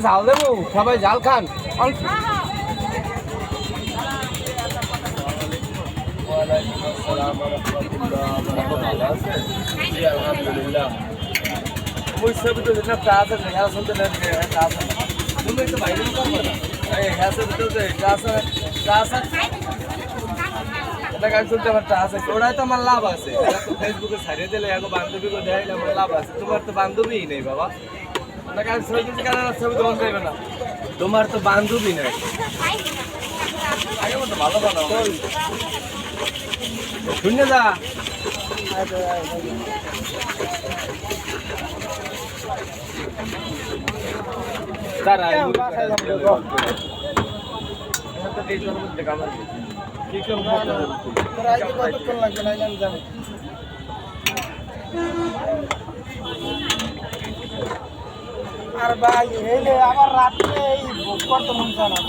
ঝাল দেবো সবাই ঝাল খান আলহামদুলিল্লাহ ওই সবই তো যেটা কাজ আছে খেলা শুনতে কাজ আছে তুমি একটু বাইরে করবো না এই হ্যাঁ এটা কাজ শুনতে আমার আছে ওরাই তো আমার লাভ আছে ফেসবুকে ছাড়িয়ে দিলে এখন বান্ধবীকে দেখাইলে আমার লাভ আছে তোমার তো বান্ধবীই নেই বাবা ওটা কাজ ছবি কেন ছবি তোমার দেবে না তোমার তো বান্ধবী নেই আগে মতো ভালো বানাও শুনে যা তারা আর ভাই এই আবার রাত্রে এই ভোগ করতে মন চায় না